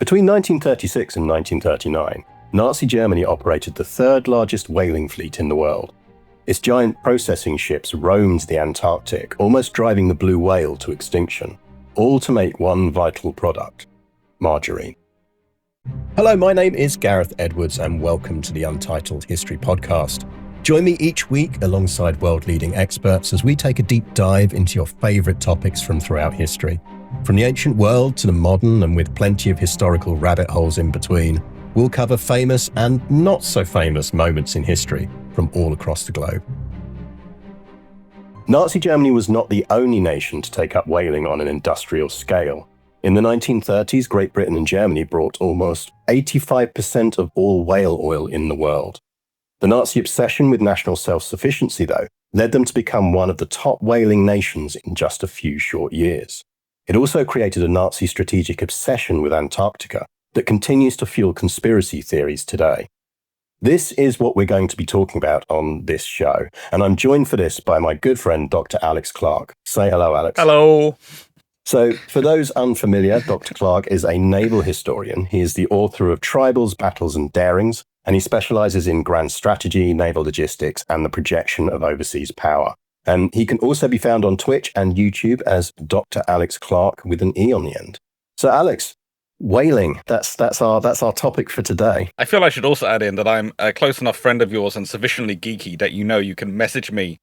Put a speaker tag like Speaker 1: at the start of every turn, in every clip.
Speaker 1: Between 1936 and 1939, Nazi Germany operated the third largest whaling fleet in the world. Its giant processing ships roamed the Antarctic, almost driving the blue whale to extinction, all to make one vital product: margarine. Hello, my name is Gareth Edwards, and welcome to the Untitled History Podcast. Join me each week alongside world-leading experts as we take a deep dive into your favourite topics from throughout history. From the ancient world to the modern, and with plenty of historical rabbit holes in between, we'll cover famous and not so famous moments in history from all across the globe. Nazi Germany was not the only nation to take up whaling on an industrial scale. In the 1930s, Great Britain and Germany brought almost 85% of all whale oil in the world. The Nazi obsession with national self-sufficiency, though, led them to become one of the top whaling nations in just a few short years. It also created a Nazi strategic obsession with Antarctica that continues to fuel conspiracy theories today. This is what we're going to be talking about on this show, and I'm joined for this by my good friend, Dr. Alex Clark. Say hello, Alex.
Speaker 2: Hello.
Speaker 1: So, for those unfamiliar, Dr. Clark is a naval historian. He is the author of Tribals, Battles and Darings, and he specializes in grand strategy, naval logistics, and the projection of overseas power. And he can also be found on Twitch and YouTube as Dr. Alex Clark with an E on the end. So, Alex, whaling, that's our topic for today.
Speaker 2: I feel I should also add in that I'm a close enough friend of yours and sufficiently geeky that you can message me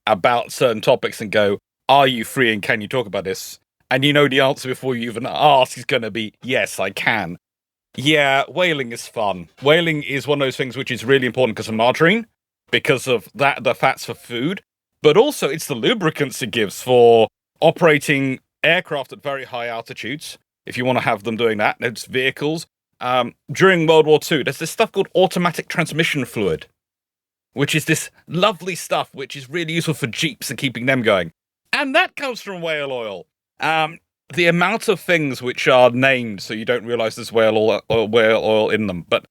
Speaker 2: about certain topics and go, "Are you free and can you talk about this?" And the answer before you even ask is going to be, yes, I can. Yeah, whaling is fun. Whaling is one of those things which is really important because of margarine, because of that, the fats for food, but also it's the lubricants it gives for operating aircraft at very high altitudes, if you want to have them doing that. It's vehicles. During World War II, there's this stuff called automatic transmission fluid, which is this lovely stuff which is really useful for Jeeps and keeping them going. And that comes from whale oil. The amount of things which are named so you don't realize there's whale oil in them. But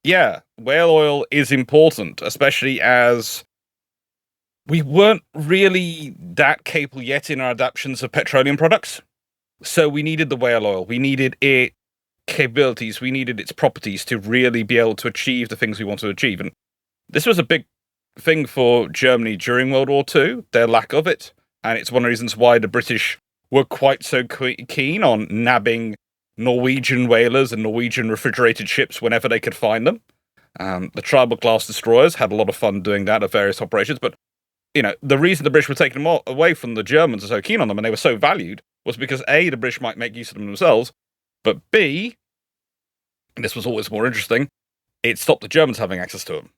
Speaker 2: yeah, whale oil is important, especially as we weren't really that capable yet in our adaptations of petroleum products. So we needed the whale oil. We needed its capabilities. We needed its properties to really be able to achieve the things we want to achieve. And this was a big thing for Germany during World War II, their lack of it. And it's one of the reasons why the British were quite so keen on nabbing Norwegian whalers and Norwegian refrigerated ships whenever they could find them. The Tribal class destroyers had a lot of fun doing that at various operations, but the reason the British were taking them away from the Germans and so keen on them, and they were so valued, was because A, the British might make use of them themselves, but B, and this was always more interesting, it stopped the Germans having access to them.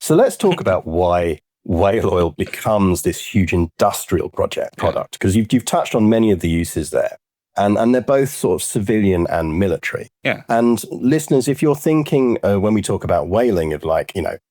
Speaker 1: So let's talk about why whale oil becomes this huge industrial product, because you've touched on many of the uses there, and they're both sort of civilian and military.
Speaker 2: Yeah.
Speaker 1: And listeners, if you're thinking when we talk about whaling of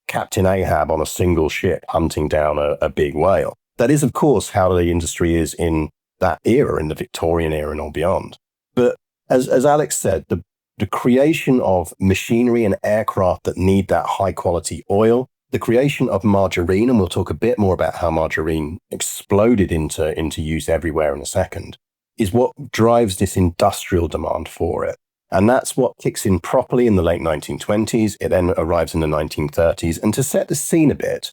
Speaker 1: Captain Ahab on a single ship hunting down a big whale, that is of course how the industry is in that era, in the Victorian era and all beyond. But as Alex said, the creation of machinery and aircraft that need that high quality oil, the creation of margarine, and we'll talk a bit more about how margarine exploded into use everywhere in a second, is what drives this industrial demand for it. And that's what kicks in properly in the late 1920s. It then arrives in the 1930s. And to set the scene a bit,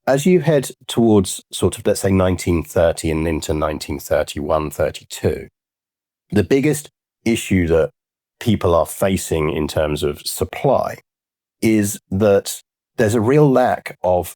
Speaker 1: as you head towards sort of, let's say, 1930 and into 1931, 32, the biggest issue that people are facing in terms of supply is that there's a real lack of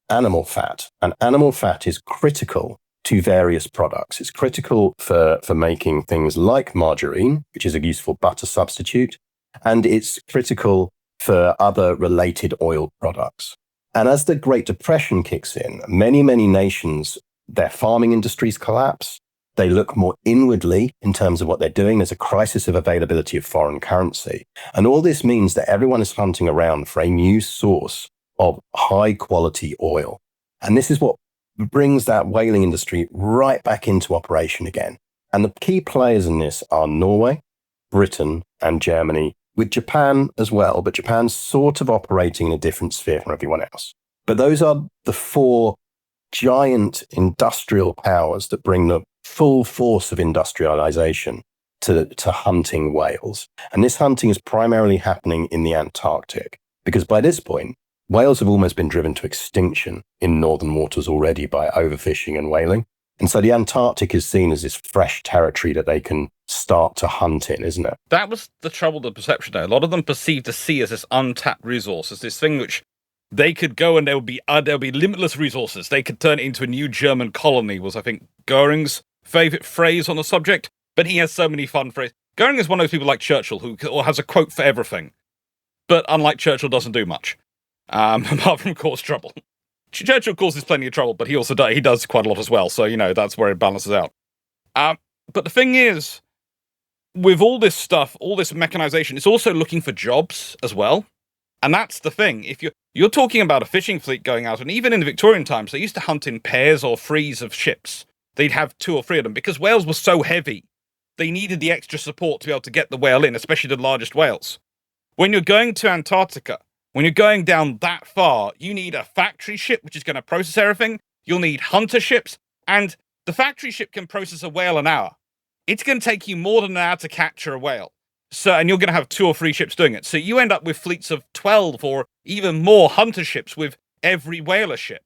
Speaker 1: animal fat, and animal fat is critical to various products. It's critical for making things like margarine, which is a useful butter substitute, and it's critical for other related oil products. And as the Great Depression kicks in, many nations, their farming industries collapse. They look more inwardly in terms of what they're doing. There's a crisis of availability of foreign currency. And all this means that everyone is hunting around for a new source of high quality oil. And this is what brings that whaling industry right back into operation again. And the key players in this are Norway, Britain, and Germany, with Japan as well, but Japan's sort of operating in a different sphere from everyone else. But those are the four giant industrial powers that bring the full force of industrialization to hunting whales. And this hunting is primarily happening in the Antarctic, because by this point, whales have almost been driven to extinction in northern waters already by overfishing and whaling. And so the Antarctic is seen as this fresh territory that they can start to hunt in, isn't it?
Speaker 2: That was the trouble, the perception there. A lot of them perceived the sea as this untapped resource, as this thing which they could go and there'll be limitless resources. They could turn it into a new German colony, was, I think, Goering's favourite phrase on the subject. But he has so many fun phrases. Goering is one of those people like Churchill who has a quote for everything. But unlike Churchill, doesn't do much. Apart from cause trouble. Churchill causes plenty of trouble, but he also does quite a lot as well. So, that's where it balances out. But the thing is, with all this stuff, all this mechanization, it's also looking for jobs as well. And that's the thing. If you're talking about a fishing fleet going out, and even in the Victorian times, they used to hunt in pairs or threes of ships. They'd have 2 or 3 of them because whales were so heavy. They needed the extra support to be able to get the whale in, especially the largest whales. When you're going to Antarctica, when you're going down that far, you need a factory ship, which is going to process everything. You'll need hunter ships, and the factory ship can process a whale an hour. It's going to take you more than an hour to capture a whale. And you're going to have 2 or 3 ships doing it. So you end up with fleets of 12 or even more hunter ships with every whaler ship,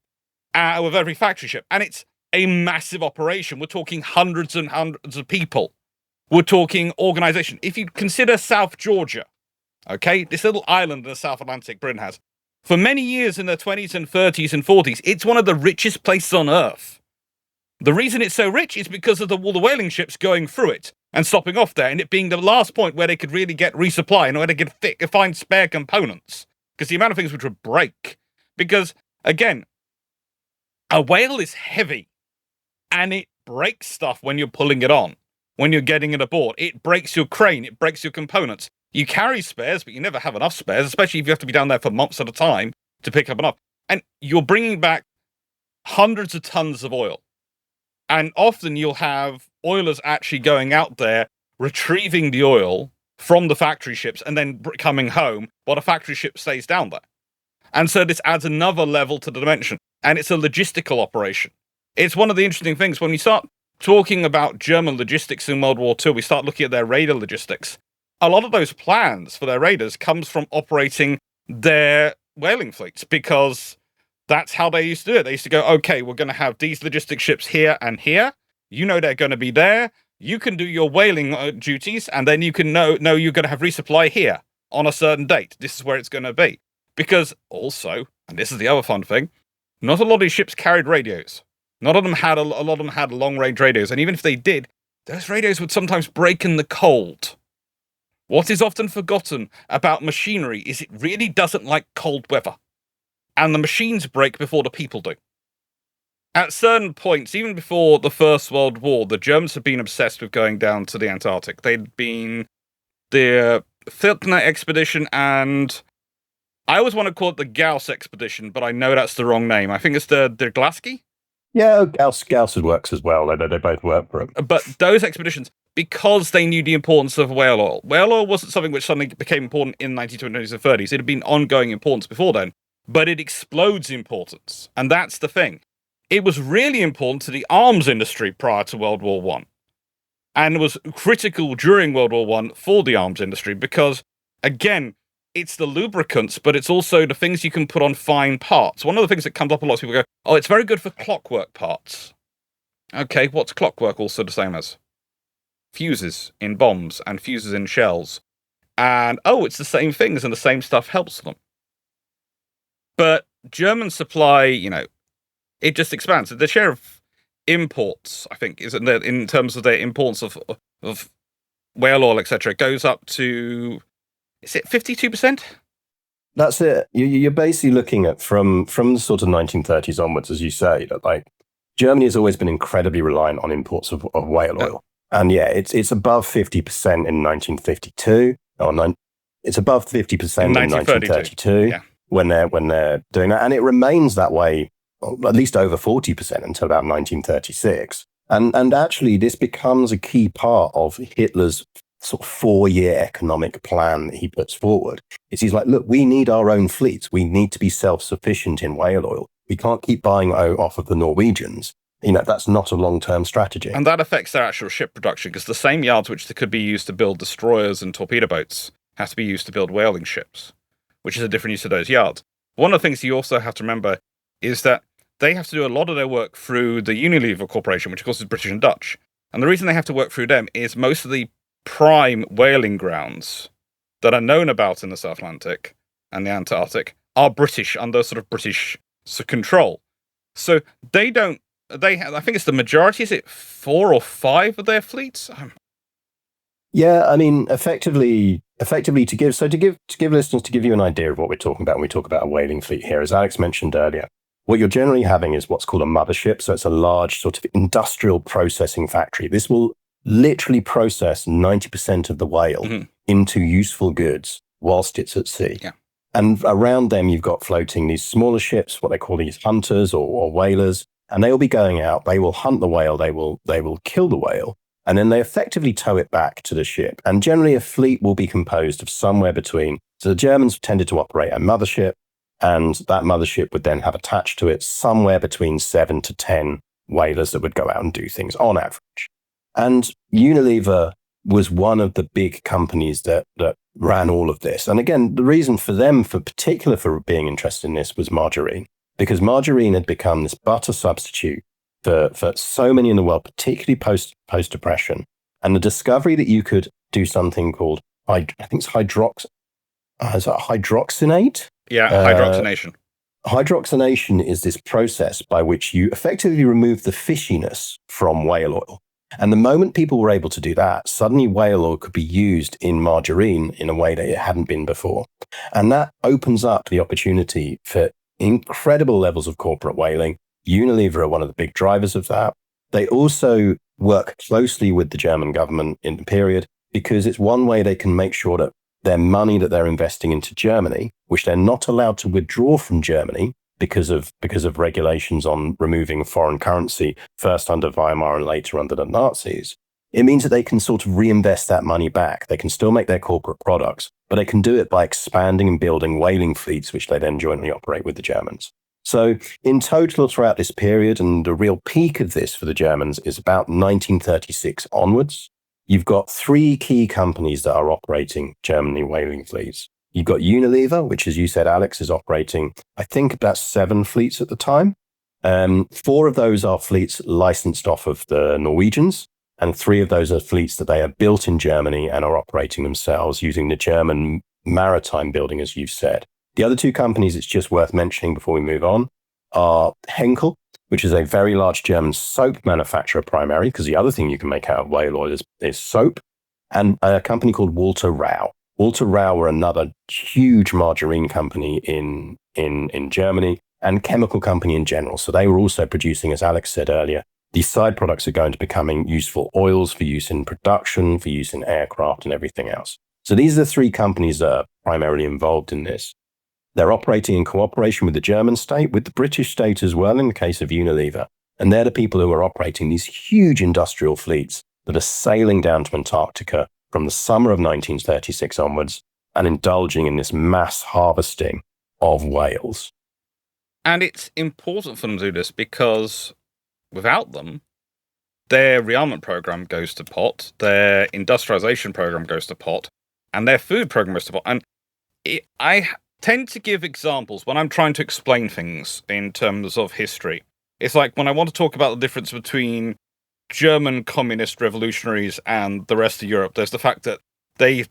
Speaker 2: with every factory ship. And it's a massive operation. We're talking hundreds and hundreds of people. We're talking organization. If you consider South Georgia, okay, this little island in the South Atlantic Britain has, for many years in the 20s and 30s and 40s, it's one of the richest places on Earth. The reason it's so rich is because of all the whaling ships going through it and stopping off there, and it being the last point where they could really get resupply and where they could find spare components. Because the amount of things which would break. Because, again, a whale is heavy, and it breaks stuff when you're pulling it on, when you're getting it aboard. It breaks your crane, it breaks your components. You carry spares, but you never have enough spares, especially if you have to be down there for months at a time to pick up enough. And you're bringing back hundreds of tons of oil. And often you'll have oilers actually going out there, retrieving the oil from the factory ships and then coming home while the factory ship stays down there. And so this adds another level to the dimension. And it's a logistical operation. It's one of the interesting things. When we start talking about German logistics in World War II, we start looking at their radar logistics. A lot of those plans for their raiders comes from operating their whaling fleets, because that's how they used to do it. They used to go, okay, we're going to have these logistic ships here and here. You know they're going to be there. You can do your whaling duties, and then you can know you're going to have resupply here on a certain date. This is where it's going to be. Because also, and this is the other fun thing, not a lot of these ships carried radios. Not of them had a lot of them had long-range radios, and even if they did, those radios would sometimes break in the cold. What is often forgotten about machinery is it really doesn't like cold weather. And the machines break before the people do. At certain points, even before the First World War, the Germans had been obsessed with going down to the Antarctic. They'd been the Filchner expedition, and I always want to call it the Gauss expedition, but I know that's the wrong name. I think it's the Glasky?
Speaker 1: Yeah, Gauss works as well. They both work for him.
Speaker 2: But those expeditions, because they knew the importance of whale oil. Whale oil wasn't something which suddenly became important in the 1920s and 30s. It had been ongoing importance before then. But it explodes importance. And that's the thing. It was really important to the arms industry prior to World War I. And was critical during World War I for the arms industry because, again, it's the lubricants, but it's also the things you can put on fine parts. One of the things that comes up a lot is people go, oh, it's very good for clockwork parts. Okay, what's clockwork also the same as? Fuses in bombs and fuses in shells. And, oh, it's the same things and the same stuff helps them. But German supply, it just expands. The share of imports, I think, is in terms of their imports of whale oil, etc., goes up to, is it 52%?
Speaker 1: That's it. You're basically looking at from the sort of 1930s onwards, as you say, that Germany has always been incredibly reliant on imports of whale oil. And yeah, it's above 50% in 1952, it's above 50% in 1932.
Speaker 2: Yeah.
Speaker 1: When they're doing that. And it remains that way, at least over 40% until about 1936. And actually, this becomes a key part of Hitler's sort of 4-year economic plan that he puts forward. He's like, look, we need our own fleets. We need to be self-sufficient in whale oil. We can't keep buying off of the Norwegians that's not a long-term strategy.
Speaker 2: And that affects their actual ship production, because the same yards which could be used to build destroyers and torpedo boats has to be used to build whaling ships, which is a different use of those yards. One of the things you also have to remember is that they have to do a lot of their work through the Unilever Corporation, which of course is British and Dutch. And the reason they have to work through them is most of the prime whaling grounds that are known about in the South Atlantic and the Antarctic are British, under sort of British control. So they don't, I think it's the majority, is it 4 or 5 of their fleets?
Speaker 1: Yeah, I mean, effectively to give listeners, to give you an idea of what we're talking about when we talk about a whaling fleet here, as Alex mentioned earlier, what you're generally having is what's called a mothership. So it's a large sort of industrial processing factory. This will literally process 90% of the whale into useful goods whilst it's at sea.
Speaker 2: Yeah.
Speaker 1: And around them, you've got floating these smaller ships, what they call these hunters or whalers, and they will be going out. They will hunt the whale. They will kill the whale. And then they effectively tow it back to the ship. And generally, a fleet will be composed of somewhere between. So the Germans tended to operate a mothership, and that mothership would then have attached to it somewhere between 7 to 10 whalers that would go out and do things on average. And Unilever was one of the big companies that ran all of this. And again, the reason for them, for being interested in this, was margarine, because margarine had become this butter substitute for so many in the world, particularly post-depression. And the discovery that you could do something called, I think it's hydroxinate?
Speaker 2: Yeah, hydroxination.
Speaker 1: Hydroxination is this process by which you effectively remove the fishiness from whale oil. And the moment people were able to do that, suddenly whale oil could be used in margarine in a way that it hadn't been before. And that opens up the opportunity for incredible levels of corporate whaling. Unilever are one of the big drivers of that. They also work closely with the German government in the period, because it's one way they can make sure that their money that they're investing into Germany, which they're not allowed to withdraw from Germany because of regulations on removing foreign currency, first under Weimar and later under the Nazis, it means that they can sort of reinvest that money back. They can still make their corporate products, but they can do it by expanding and building whaling fleets, which they then jointly operate with the Germans. So in total, throughout this period, and the real peak of this for the Germans is about 1936 onwards, you've got 3 key companies that are operating Germany whaling fleets. You've got Unilever, which, as you said, Alex, is operating, I think, about 7 fleets at the time. 4 of those are fleets licensed off of the Norwegians, and 3 of those are fleets that they have built in Germany and are operating themselves using the German maritime building, as you've said. The other 2 companies it's just worth mentioning before we move on are Henkel, which is a very large German soap manufacturer primarily, because the other thing you can make out of whale oil is soap, and a company called Walter Rau. Walter Rau were another huge margarine company in Germany, and chemical company in general. So they were also producing, as Alex said earlier, these side products are going to becoming useful oils for use in production, for use in aircraft and everything else. So these are the 3 companies that are primarily involved in this. They're operating in cooperation with the German state, with the British state as well, in the case of Unilever. And they're the people who are operating these huge industrial fleets that are sailing down to Antarctica from the summer of 1936 onwards and indulging in this mass harvesting of whales.
Speaker 2: And it's important for them to do this because without them, their rearmament program goes to pot, their industrialization program goes to pot, and their food program goes to pot. And I tend to give examples when I'm trying to explain things in terms of history. It's like when I want to talk about the difference between German communist revolutionaries and the rest of Europe, there's the fact that their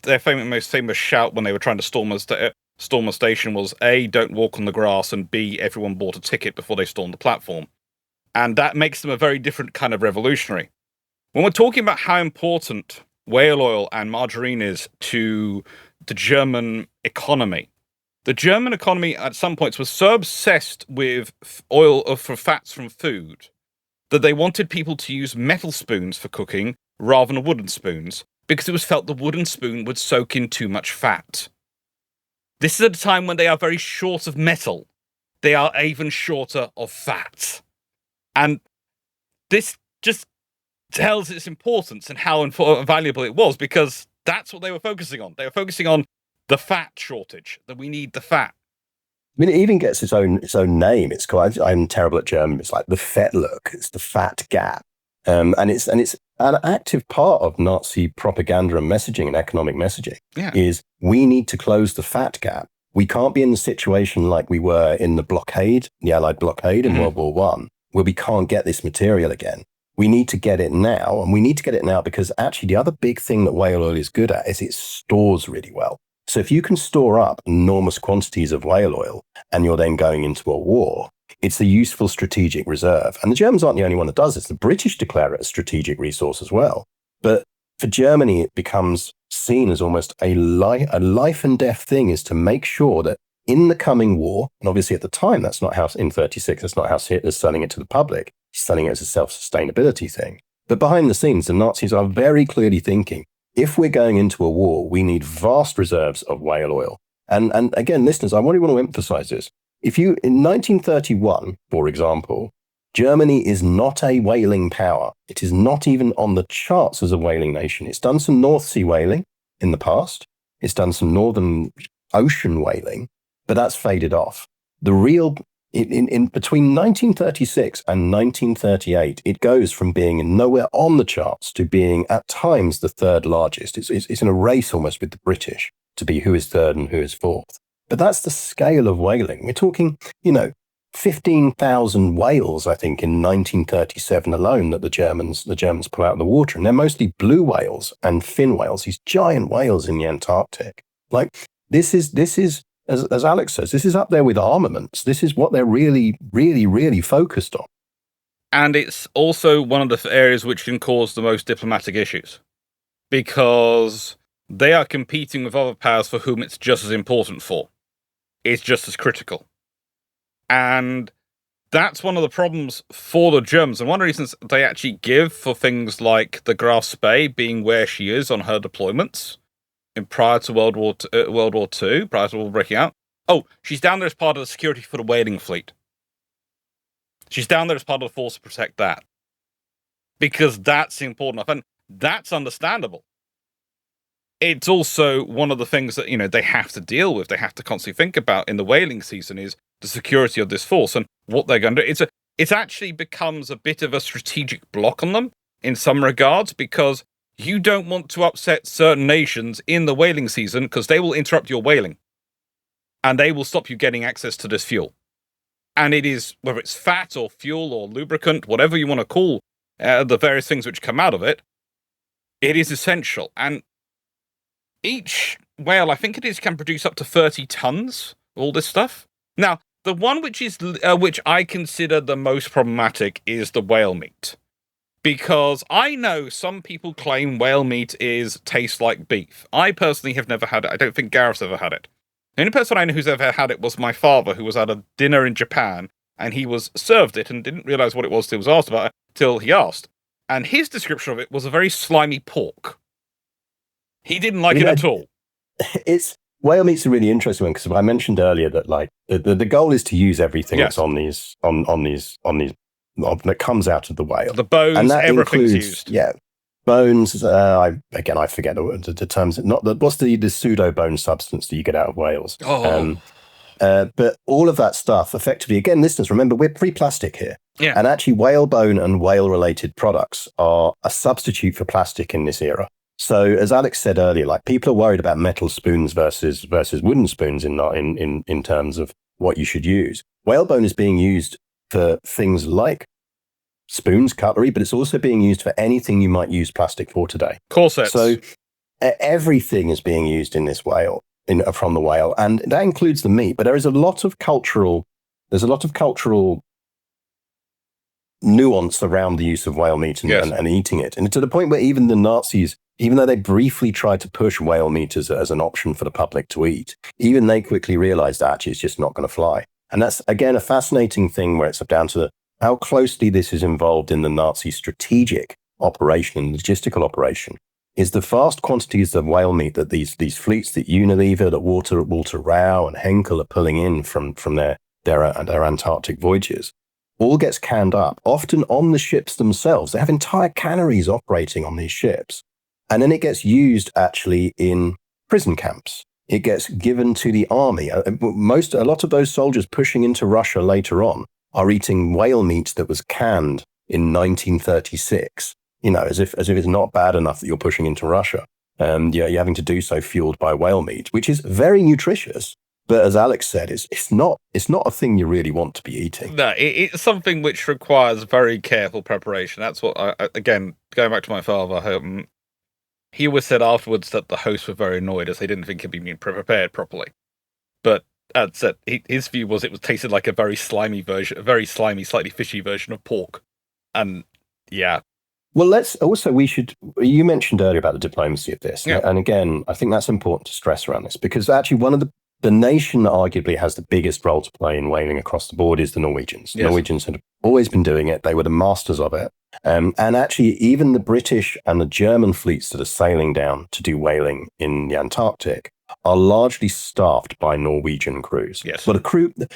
Speaker 2: most famous shout when they were trying to storm a station was A, don't walk on the grass, and B, everyone bought a ticket before they stormed the platform. And that makes them a very different kind of revolutionary. When we're talking about how important whale oil and margarine is to the German economy, the German economy at some points was so obsessed with oil for fats from food that they wanted people to use metal spoons for cooking rather than wooden spoons, because it was felt the wooden spoon would soak in too much fat. This is at a time when they are very short of metal. They are even shorter of fat. And this just tells its importance and how valuable it was, because that's what they were focusing on. They were focusing on the fat shortage, that we need the fat.
Speaker 1: mean, it even gets its own name. It's called. I'm terrible at German. It's like the Fettlook. It's the fat gap, and it's an active part of Nazi propaganda and messaging and economic messaging.
Speaker 2: Yeah.
Speaker 1: Is we need to close the fat gap. We can't be in the situation like we were in the blockade, the Allied blockade in World War One, where we can't get this material again. We need to get it now, and we need to get it now because actually the other big thing that whale oil is good at is it stores really well. So if you can store up enormous quantities of whale oil and you're then going into a war, it's a useful strategic reserve. And the Germans aren't the only one that does this. The British declare it a strategic resource as well. But for Germany, it becomes seen as almost a life and death thing, is to make sure that in the coming war, and obviously at the time, that's not how, in 36, that's not how Hitler's selling it to the public. He's selling it as a self-sustainability thing. But behind the scenes, the Nazis are very clearly thinking, if we're going into a war, we need vast reserves of whale oil. And again, listeners, I really want to emphasize this. If you, in 1931, for example, Germany is not a whaling power. It is not even on the charts as a whaling nation. It's done some North Sea whaling in the past. It's done some Northern Ocean whaling, but that's faded off. The real, in between 1936 and 1938, it goes from being nowhere on the charts to being at times the third largest. It's in a race almost with the British to be who is third and who is fourth. But that's the scale of whaling. We're talking, 15,000 whales, I think, in 1937 alone that the Germans pull out of the water. And they're mostly blue whales and fin whales, these giant whales in the Antarctic. Like, this is as Alex says, this is up there with armaments. This is what they're really, really, really focused on.
Speaker 2: And it's also one of the areas which can cause the most diplomatic issues, because they are competing with other powers for whom it's just as important for. It's just as critical. And that's one of the problems for the Germans. And one of the reasons they actually give for things like the Graf Spee being where she is on her deployments prior to World War II, prior to war breaking out. Oh, she's down there as part of the security for the whaling fleet. She's down there as part of the force to protect that. Because that's important enough. And that's understandable. It's also one of the things that, they have to deal with. They have to constantly think about in the whaling season is the security of this force and what they're going to do. It actually becomes a bit of a strategic block on them in some regards, because you don't want to upset certain nations in the whaling season because they will interrupt your whaling and they will stop you getting access to this fuel. And it is, whether it's fat or fuel or lubricant, whatever you want to call the various things which come out of it, it is essential. And each whale, I think it is, can produce up to 30 tons of all this stuff. Now, the one which I consider the most problematic is the whale meat. Because I know some people claim whale meat tastes like beef. I personally have never had it. I don't think Gareth's ever had it. The only person I know who's ever had it was my father, who was at a dinner in Japan, and he was served it and didn't realize what it was till he was asked about it, till he asked. And his description of it was a very slimy pork. He didn't like it at all.
Speaker 1: Whale meat's a really interesting one, because I mentioned earlier that like the goal is to use everything that's on these that comes out of the whale.
Speaker 2: The bones, and that everything's used.
Speaker 1: Yeah, bones. I forget the terms. What's the pseudo bone substance that you get out of whales? But all of that stuff, effectively, again, listeners, remember we're pre-plastic here.
Speaker 2: Yeah.
Speaker 1: And actually, whale bone and whale-related products are a substitute for plastic in this era. So, as Alex said earlier, like people are worried about metal spoons versus wooden spoons in terms of what you should use. Whalebone is being used for things like spoons, cutlery, but it's also being used for anything you might use plastic for today.
Speaker 2: Corsets.
Speaker 1: So, everything is being used in this whale, from the whale, and that includes the meat. But there is a lot of cultural nuance around the use of whale meat and eating it, and to the point where even the Nazis, even though they briefly tried to push whale meat as an option for the public to eat, even they quickly realized that actually it's just not going to fly. And that's, again, a fascinating thing where it's down to how closely this is involved in the Nazi strategic operation and logistical operation, is the vast quantities of whale meat that these fleets, that Unilever, that Walter Rau and Henkel are pulling in from their Antarctic voyages, all gets canned up, often on the ships themselves. They have entire canneries operating on these ships. And then it gets used actually in prison camps, it gets given to the army. A lot of those soldiers pushing into Russia later on are eating whale meat that was canned in 1936. As if it's not bad enough that you're pushing into Russia. You're having to do so fueled by whale meat, which is very nutritious. But as Alex said, it's not a thing you really want to be eating.
Speaker 2: No, it's something which requires very careful preparation. That's what again, going back to my father, he always said afterwards that the hosts were very annoyed as they didn't think he'd been prepared properly. But as said, his view was it tasted like a very slimy version, a very slimy, slightly fishy version of pork. And yeah.
Speaker 1: Well, you mentioned earlier about the diplomacy of this. Yeah. And again, I think that's important to stress around this, because actually one of the nation that arguably has the biggest role to play in whaling across the board is the Norwegians. Yes. Norwegians had always been doing it. They were the masters of it. And actually, even the British and the German fleets that are sailing down to do whaling in the Antarctic are largely staffed by Norwegian crews.
Speaker 2: Yes.
Speaker 1: But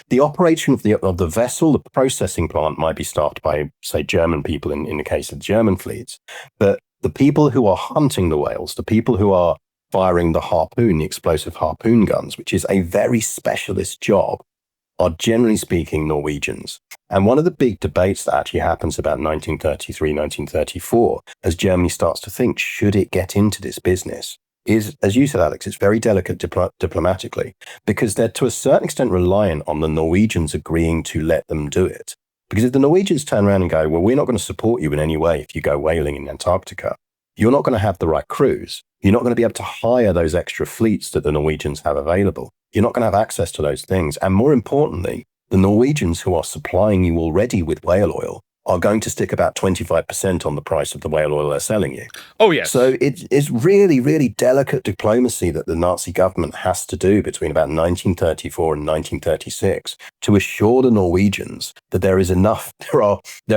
Speaker 1: the operation of the vessel, the processing plant might be staffed by, say, German people in the case of the German fleets. But the people who are hunting the whales, the people who are firing the explosive harpoon guns, which is a very specialist job, are generally speaking Norwegians. And one of the big debates that actually happens about 1933, 1934, as Germany starts to think, should it get into this business, is, as you said, Alex, it's very delicate diplomatically, because they're to a certain extent reliant on the Norwegians agreeing to let them do it. Because if the Norwegians turn around and go, well, we're not going to support you in any way if you go whaling in Antarctica, you're not going to have the right crews. You're not going to be able to hire those extra fleets that the Norwegians have available. You're not going to have access to those things. And more importantly, the Norwegians who are supplying you already with whale oil are going to stick about 25% on the price of the whale oil they're selling you.
Speaker 2: Oh, yes.
Speaker 1: So it's really, really delicate diplomacy that the Nazi government has to do between about 1934 and 1936 to assure the Norwegians that there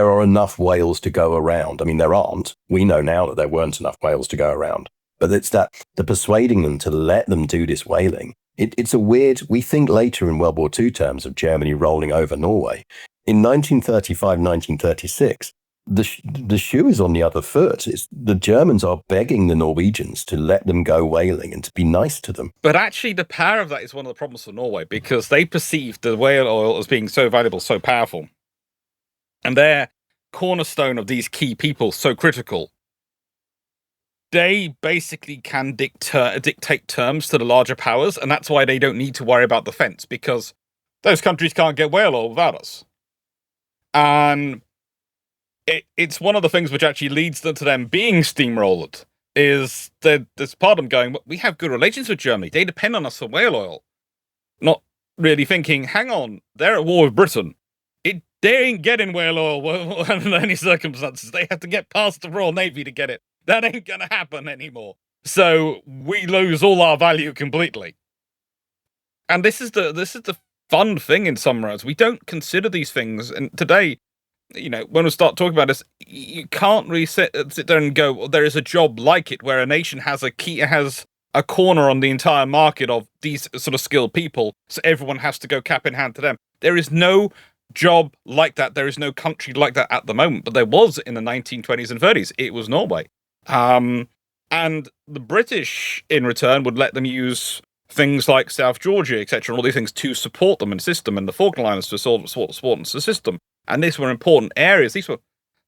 Speaker 1: are enough whales to go around. I mean, there aren't. We know now that there weren't enough whales to go around. But it's that the persuading them to let them do this whaling. It's a weird, we think later in World War II terms of Germany rolling over Norway. In 1935, 1936, the shoe is on the other foot. The Germans are begging the Norwegians to let them go whaling and to be nice to them.
Speaker 2: But actually, the power of that is one of the problems for Norway, because they perceived the whale oil as being so valuable, so powerful. And their cornerstone of these key people, so critical. They basically can dictate terms to the larger powers, and that's why they don't need to worry about defense, because those countries can't get whale oil without us. And it's one of the things which actually leads them to them being steamrolled, is that there's part of them going, we have good relations with Germany. They depend on us for whale oil. Not really thinking, hang on, they're at war with Britain. They ain't getting whale oil under any circumstances. They have to get past the Royal Navy to get it. That ain't gonna happen anymore. So we lose all our value completely. And this is the fun thing in some ways. We don't consider these things. And today, when we start talking about this, you can't really sit there and go, well, there is a job like it where a nation has a corner on the entire market of these sort of skilled people, so everyone has to go cap in hand to them. There is no job like that. There is no country like that at the moment, but there was in the 1920s and 30s. It was Norway. And the British, in return, would let them use things like South Georgia, etc., and all these things to support them and assist them, and the Falkland Islands to support and assist them. And these were important areas. That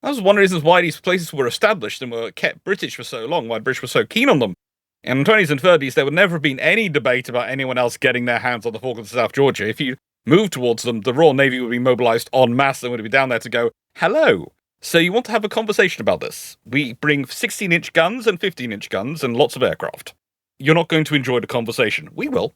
Speaker 2: was one of the reasons why these places were established and were kept British for so long, why the British were so keen on them. In the 20s and 30s, there would never have been any debate about anyone else getting their hands on the Falklands of South Georgia. If you moved towards them, the Royal Navy would be mobilised en masse and would be down there to go, hello. So you want to have a conversation about this? We bring 16-inch guns and 15-inch guns and lots of aircraft. You're not going to enjoy the conversation. We will.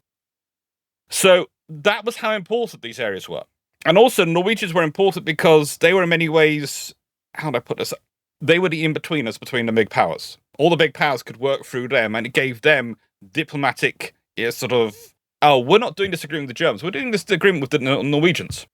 Speaker 2: So that was how important these areas were. And also, Norwegians were important because they were in many ways, how do I put this? They were the in-betweeners between the big powers. All the big powers could work through them, and it gave them diplomatic sort of, we're not doing this agreement with the Germans. We're doing this agreement with the Norwegians.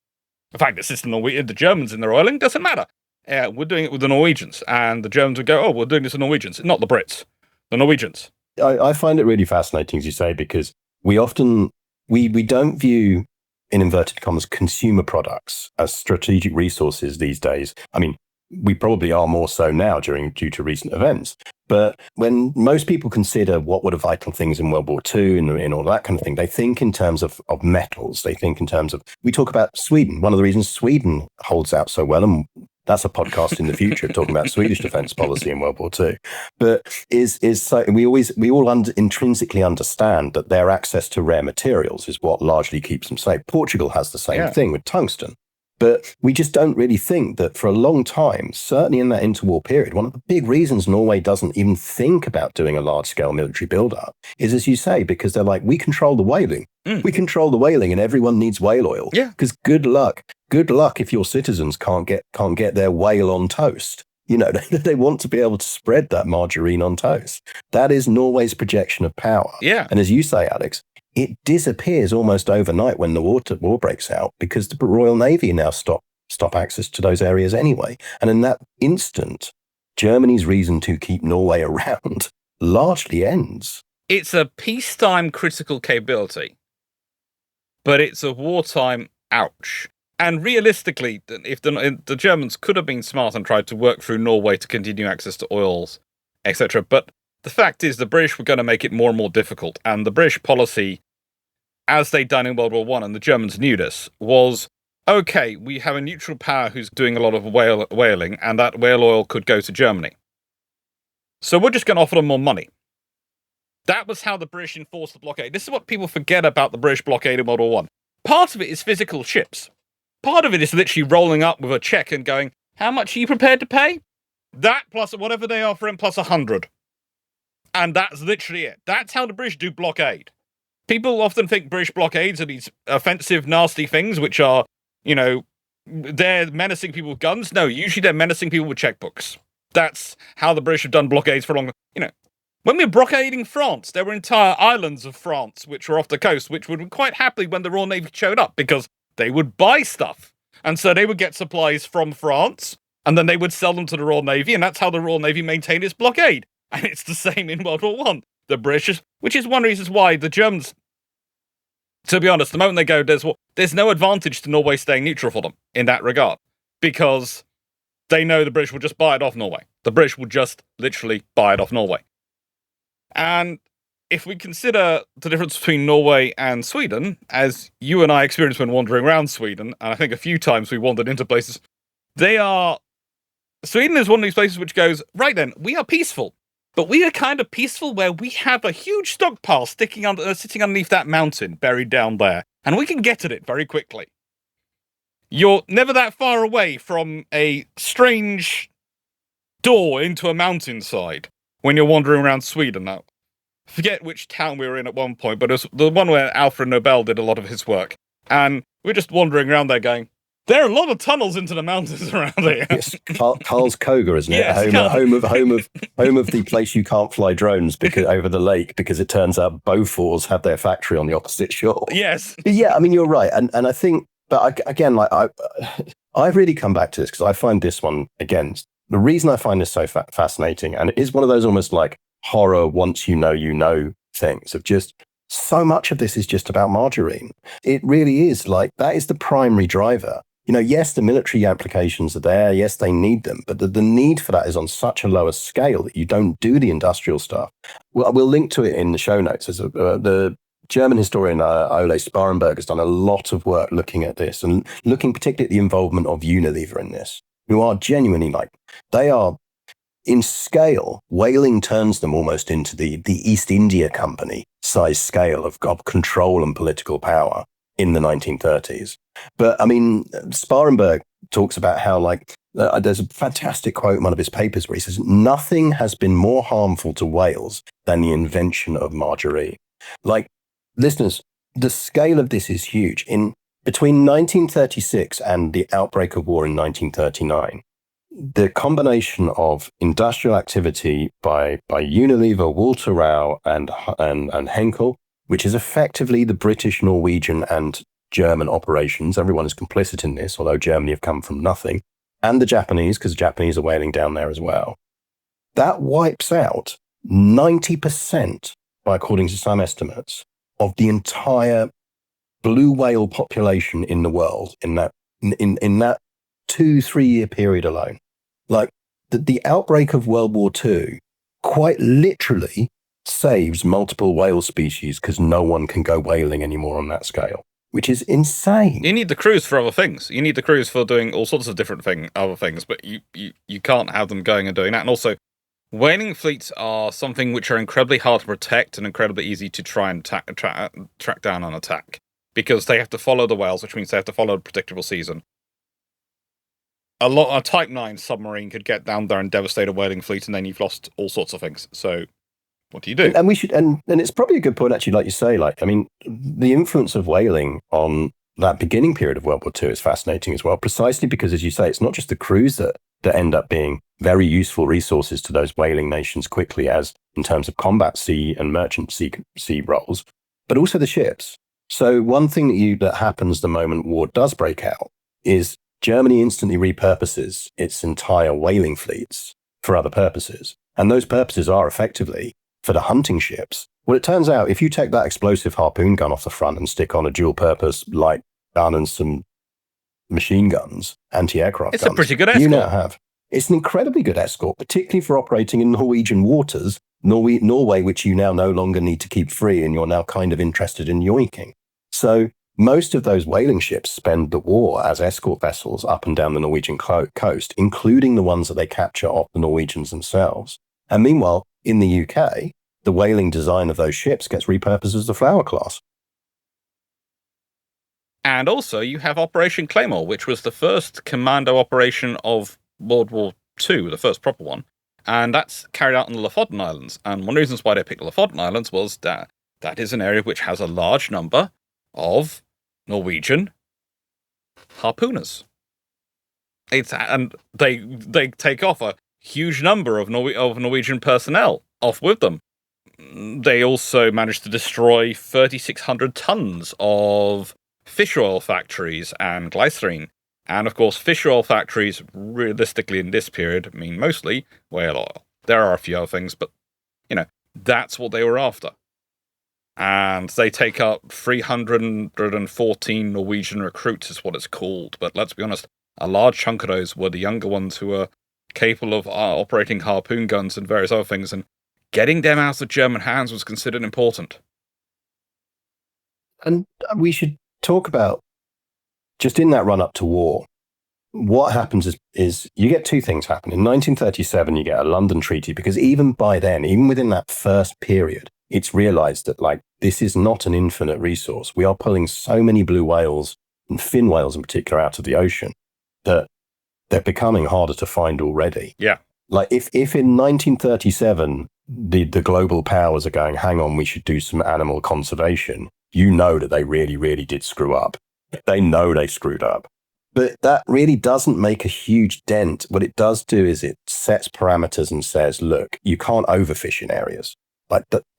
Speaker 2: In fact, this is the Germans in their oiling. Doesn't matter. We're doing it with the Norwegians. And the Germans would go, we're doing this with the Norwegians. Not the Brits. The Norwegians.
Speaker 1: I find it really fascinating, as you say, because we often, we don't view, in inverted commas, consumer products as strategic resources these days. I mean, we probably are more so now due to recent events. But when most people consider what were the vital things in World War II and all that kind of thing, they think in terms of metals. They think in terms of, we talk about Sweden. One of the reasons Sweden holds out so well, and that's a podcast in the future talking about Swedish defense policy in World War II. But is so we all intrinsically understand that their access to rare materials is what largely keeps them safe. Portugal has the same thing with tungsten. But we just don't really think that for a long time, certainly in that interwar period, one of the big reasons Norway doesn't even think about doing a large-scale military build-up is, as you say, because they're like, we control the whaling. We control the whaling and everyone needs whale oil.
Speaker 2: Yeah.
Speaker 1: Because good luck if your citizens can't get their whale on toast. You know, they want to be able to spread that margarine on toast. That is Norway's projection of power.
Speaker 2: Yeah.
Speaker 1: And as you say, Alex, it disappears almost overnight when the war breaks out because the Royal Navy now stop access to those areas anyway. And in that instant, Germany's reason to keep Norway around largely ends.
Speaker 2: It's a peacetime critical capability, but it's a wartime ouch. And realistically, if the Germans could have been smart and tried to work through Norway to continue access to oils, etc., but the fact is the British were going to make it more and more difficult, and the British policy, as they'd done in World War I, and the Germans knew this, was, okay, we have a neutral power who's doing a lot of whaling, and that whale oil could go to Germany. So we're just going to offer them more money. That was how the British enforced the blockade. This is what people forget about the British blockade in World War I. Part of it is physical ships. Part of it is literally rolling up with a check and going, how much are you prepared to pay? That plus whatever they offer him plus 100. And that's literally it. That's how the British do blockade. People often think British blockades are these offensive, nasty things, which are, you know, they're menacing people with guns. No, usually they're menacing people with checkbooks. That's how the British have done blockades for a long time. You know, when we were blockading France, there were entire islands of France which were off the coast, which would quite happily when the Royal Navy showed up, because they would buy stuff. And so they would get supplies from France, and then they would sell them to the Royal Navy, and that's how the Royal Navy maintained its blockade. And it's the same in World War I. The British, which is one reason why the Germans, to be honest, the moment they go, there's no advantage to Norway staying neutral for them in that regard, because they know the British will just buy it off Norway. The British will just literally buy it off Norway. And if we consider the difference between Norway and Sweden, as you and I experienced when wandering around Sweden, and I think a few times we wandered into places, Sweden is one of these places which goes, right then, we are peaceful. But we are kind of peaceful where we have a huge stockpile sitting underneath that mountain, buried down there, and we can get at it very quickly. You're never that far away from a strange door into a mountainside when you're wandering around Sweden. Now, forget which town we were in at one point, but it was the one where Alfred Nobel did a lot of his work. And we're just wandering around there going, there are a lot of tunnels into the mountains around here.
Speaker 1: Yes, Karlskoga, isn't it?
Speaker 2: Yes,
Speaker 1: home of the place you can't fly drones because over the lake, because it turns out Bofors have their factory on the opposite shore.
Speaker 2: Yes.
Speaker 1: But yeah, I mean, you're right. And I think, but I've really come back to this because I find this one, again, the reason I find this so fascinating, and it is one of those almost like horror, once you know things of just, so much of this is just about margarine. It really is like, that is the primary driver. You know, yes, the military applications are there. Yes, they need them. But the need for that is on such a lower scale that you don't do the industrial stuff. Well, we'll link to it in the show notes. The German historian Ole Sparenberg has done a lot of work looking at this and looking particularly at the involvement of Unilever in this, who are genuinely they are, in scale, whaling turns them almost into the East India Company size scale of control and political power in the 1930s. But I mean, Sparenberg talks about how there's a fantastic quote in one of his papers where he says, nothing has been more harmful to whales than the invention of margarine. Listeners, the scale of this is huge. Between 1936 and the outbreak of war in 1939, the combination of industrial activity by Unilever, Walter Rau, and Henkel, which is effectively the British, Norwegian, and German operations. Everyone is complicit in this, although Germany have come from nothing. And the Japanese, because the Japanese are whaling down there as well. That wipes out 90%, according to some estimates, of the entire blue whale population in the world in that 2-3 year period alone. Like the outbreak of World War II quite literally saves multiple whale species because no one can go whaling anymore on that scale, which is insane.
Speaker 2: You need the crews for other things. You need the crews for doing all sorts of different other things, but you can't have them going and doing that. And also, whaling fleets are something which are incredibly hard to protect and incredibly easy to try and track down and attack, because they have to follow the whales, which means they have to follow a predictable season. A Type 9 submarine could get down there and devastate a whaling fleet, and then you've lost all sorts of things. So what do you do?
Speaker 1: And we should, and it's probably a good point, actually, like you say, I mean, the influence of whaling on that beginning period of World War II is fascinating as well, precisely because, as you say, it's not just the crews that end up being very useful resources to those whaling nations quickly, as in terms of combat sea and merchant sea roles, but also the ships. So one thing that happens the moment war does break out is Germany instantly repurposes its entire whaling fleets for other purposes. And those purposes are effectively for the hunting ships. Well, it turns out if you take that explosive harpoon gun off the front and stick on a dual-purpose light gun and some machine guns, anti-aircraft guns,
Speaker 2: it's a pretty good escort.
Speaker 1: You now have. It's an incredibly good escort, particularly for operating in Norwegian waters, Norway, which you now no longer need to keep free, and you're now kind of interested in yoinking. So most of those whaling ships spend the war as escort vessels up and down the Norwegian coast, including the ones that they capture off the Norwegians themselves. And meanwhile, in the UK, the whaling design of those ships gets repurposed as the Flower class.
Speaker 2: And also, you have Operation Claymore, which was the first commando operation of World War II, the first proper one. And that's carried out on the Lofoten Islands. And one of the reasons why they picked the Lofoten Islands was that is an area which has a large number of Norwegian harpooners. And they take off a huge number of Norwegian personnel off with them. They also managed to destroy 3,600 tons of fish oil factories and glycerine. And of course, fish oil factories, realistically in this period, mean mostly whale oil. There are a few other things, but, that's what they were after. And they take up 314 Norwegian recruits, is what it's called. But let's be honest, a large chunk of those were the younger ones who were capable of operating harpoon guns and various other things, and getting them out of German hands was considered important.
Speaker 1: And we should talk about, just in that run-up to war, what happens is you get two things happen. In 1937, you get a London Treaty, because even by then, even within that first period, it's realized that, this is not an infinite resource. We are pulling so many blue whales, and fin whales in particular, out of the ocean that they're becoming harder to find already.
Speaker 2: Yeah.
Speaker 1: If in 1937, the global powers are going, hang on, we should do some animal conservation, that they really, really did screw up. They know they screwed up. But that really doesn't make a huge dent. What it does do is it sets parameters and says, look, you can't overfish in areas.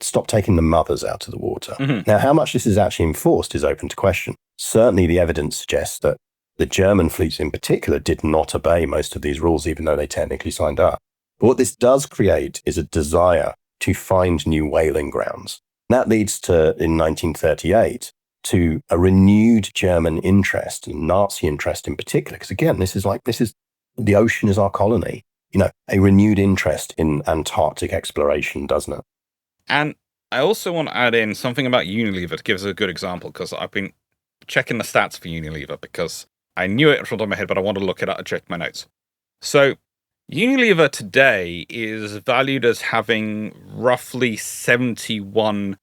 Speaker 1: Stop taking the mothers out of the water.
Speaker 2: Mm-hmm.
Speaker 1: Now, how much this is actually enforced is open to question. Certainly, the evidence suggests that the German fleets in particular did not obey most of these rules, even though they technically signed up. But what this does create is a desire to find new whaling grounds. And that leads to, in 1938, to a renewed German interest, and Nazi interest in particular, because again, this is the ocean is our colony. A renewed interest in Antarctic exploration, doesn't it?
Speaker 2: And I also want to add in something about Unilever to give us a good example, because I've been checking the stats for Unilever, because I knew it from the top of my head, but I wanted to look it up and check my notes. So Unilever today is valued as having roughly 71